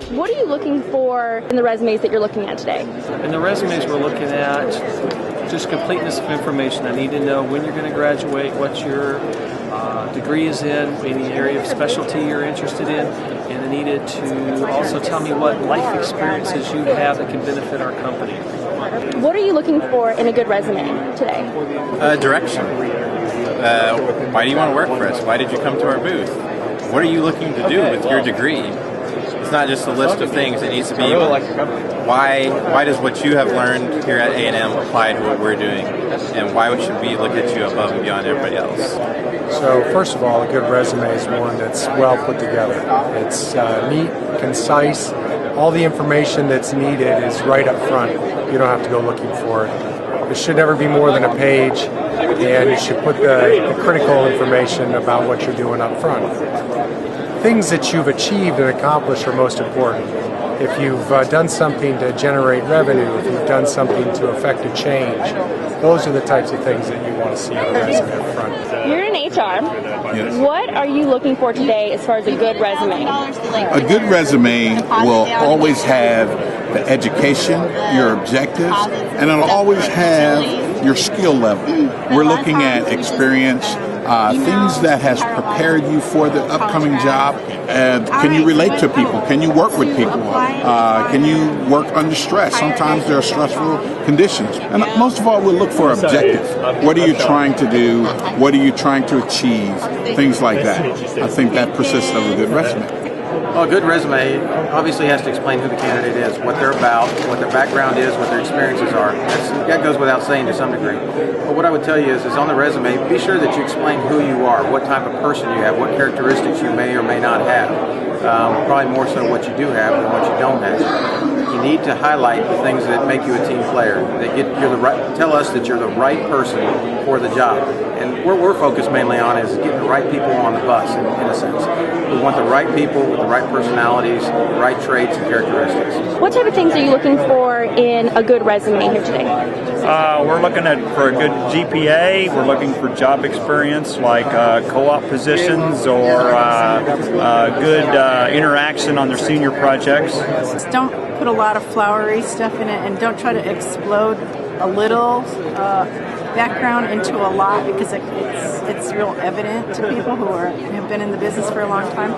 What are you looking for in the resumes that you're looking at today? In the resumes we're looking at just completeness of information. I need to know when you're going to graduate, what your degree is in, any area of specialty you're interested in, and I needed to also tell me what life experiences you have that can benefit our company. What are you looking for in a good resume today? Direction. Why do you want to work for us? Why did you come to our booth? What are you looking to do with your degree? It's not just a list of things. It needs to be why does what you have learned here at A&M apply to what we're doing, and why should we look at you above and beyond everybody else? So first of all, a good resume is one that's well put together. It's neat, concise. All the information that's needed is right up front. You don't have to go looking for it. It should never be more than a page, and you should put the critical information about what you're doing up front. Things that you've achieved and accomplished are most important. If you've done something to generate revenue, if you've done something to affect a change, those are the types of things that you want to see on the resume up front. You're in HR. Yes. What are you looking for today as far as a good resume? A good resume will always have the education, your objectives, and it'll always have your skill level. We're looking at experience, things that has prepared you for the upcoming job. Can you relate to people? Can you work with people? Can you work under stress? Sometimes there are stressful conditions. And most of all, we'll look for objective. What are you trying to do? What are you trying to achieve? Things like that. I think that persists of a good resume. Well, a good resume obviously has to explain who the candidate is, what they're about, what their background is, what their experiences are. That goes without saying to some degree. But what I would tell you is on the resume, be sure that you explain who you are, what type of person you have, what characteristics you may or may not have. Probably more so what you do have than what you don't have. You need to highlight the things that make you a team player. Tell us that you're the right person for the job. And what we're focused mainly on is getting the right people on the bus, in a sense. We want the right people with the right personalities, the right traits and characteristics. What type of things are you looking for in a good resume here today? We're looking for a good GPA. We're looking for job experience like co-op positions or good interaction on their senior projects. Don't put a lot of flowery stuff in it, and don't try to explode a little background into a lot, because it's real evident to people who have been in the business for a long time.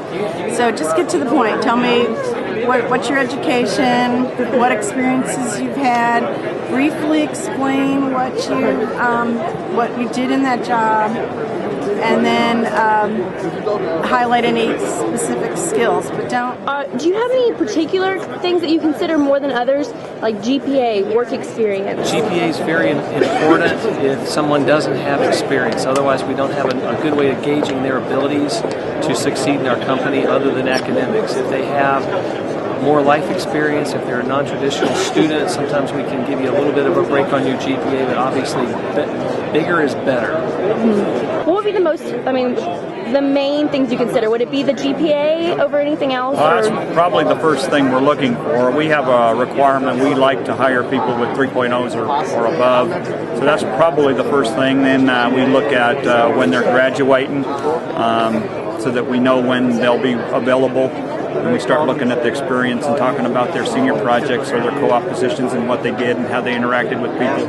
So just get to the point. Tell me what's your education, what experiences you've had. Briefly explain what you did in that job, and then highlight any specific skills. But don't. Do you have any particular things that you consider more than others, like GPA, work experience? GPA is very important if someone doesn't have experience. Otherwise, we don't have a good way of gauging their abilities to succeed in our company other than academics. If they have more life experience, if they're a non-traditional student, sometimes we can give you a little bit of a break on your GPA, but obviously bigger is better. Mm-hmm. What would be the main things you consider? Would it be the GPA over anything else? That's probably the first thing we're looking for. We have a requirement. We like to hire people with 3.0s or above. So that's probably the first thing. Then we look at when they're graduating so that we know when they'll be available. And we start looking at the experience and talking about their senior projects or their co-op positions and what they did and how they interacted with people.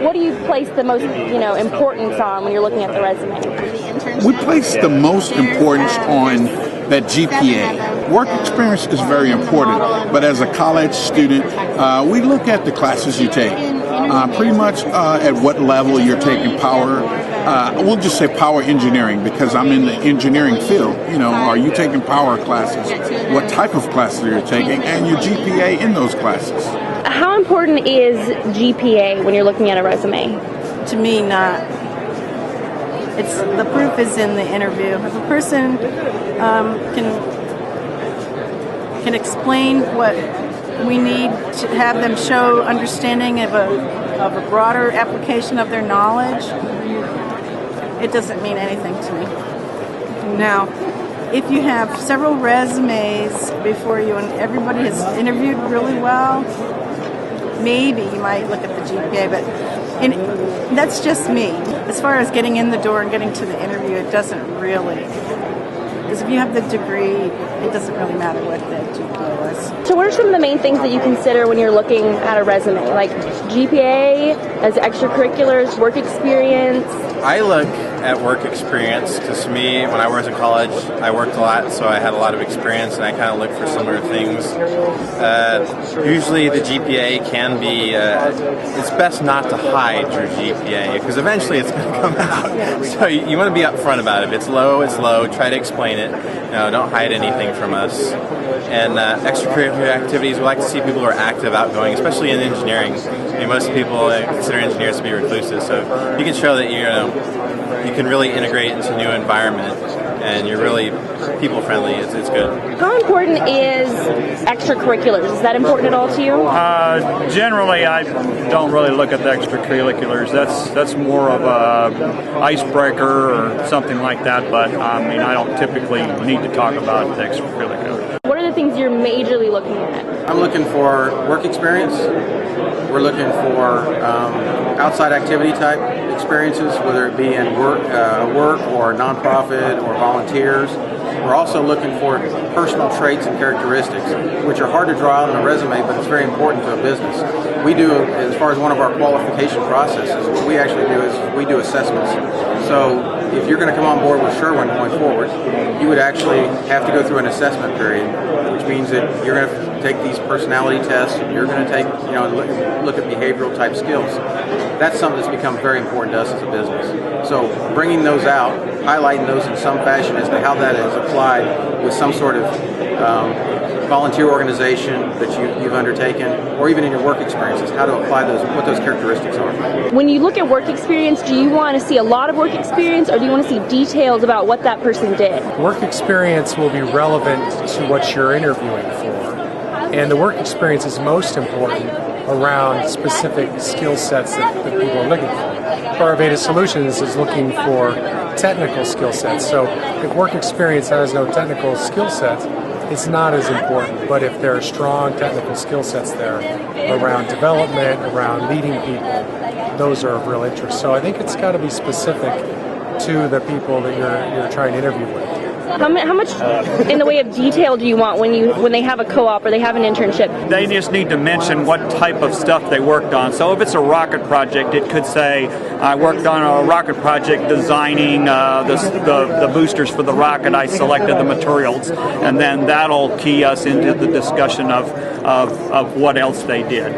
What do you place the most, importance on when you're looking at the resume? We place the most importance on that GPA. Work experience is very important, but as a college student, we look at the classes you take. Pretty much at what level you're taking power. We'll just say power engineering, because I'm in the engineering field. Are you taking power classes? What type of classes are you taking, and your GPA in those classes? How important is GPA when you're looking at a resume? To me, not. The proof is in the interview. If a person can explain what we need to have them show understanding of a broader application of their knowledge, it doesn't mean anything to me. Now, if you have several resumes before you and everybody has interviewed really well, maybe you might look at the GPA, but that's just me. As far as getting in the door and getting to the interview, it doesn't really Because if you have the degree, it doesn't really matter what the GPA was. So what are some of the main things that you consider when you're looking at a resume? Like GPA, as extracurriculars, work experience? I look at work experience because to me, when I was in college, I worked a lot, so I had a lot of experience, and I kind of look for similar things. Usually the GPA can be, it's best not to hide your GPA because eventually it's going to come out. So you want to be upfront about it. If it's low, try to explain it. No, don't hide anything from us. And extracurricular activities, we like to see people who are active, outgoing, especially in engineering. I mean, most people consider engineers to be reclusive, so you can show that you can really integrate into a new environment and you're really people friendly. It's good. How important is extracurriculars? Is that important at all to you? Generally, I don't really look at the extracurriculars. That's more of a icebreaker or something like that. But I mean, I don't typically need to talk about the extracurriculars. What are the things you're majorly looking at? I'm looking for work experience. We're looking for outside activity type experiences, whether it be in work or nonprofit or volunteers. We're also looking for personal traits and characteristics, which are hard to draw out on a resume, but it's very important to a business. We do, as far as one of our qualification processes, what we actually do is we do assessments. So if you're going to come on board with Sherwin going forward, you would actually have to go through an assessment period, which means that you're going to take these personality tests, you're going to take, look at behavioral type skills. That's something that's become very important to us as a business. So bringing those out, highlighting those in some fashion as to how that is applied with some sort of volunteer organization that you've undertaken, or even in your work experiences, how to apply those, what those characteristics are. When you look at work experience, do you want to see a lot of work experience, or do you want to see details about what that person did? Work experience will be relevant to what you're interviewing for, and the work experience is most important around specific skill sets that people are looking for. Arvada Solutions is looking for technical skill sets, so if work experience has no technical skill sets, it's not as important. But if there are strong technical skill sets there around development, around leading people, those are of real interest. So I think it's got to be specific to the people that you're trying to interview with. How much in the way of detail do you want when they have a co-op or they have an internship? They just need to mention what type of stuff they worked on. So if it's a rocket project, it could say, I worked on a rocket project designing the boosters for the rocket. I selected the materials, and then that'll key us into the discussion of what else they did.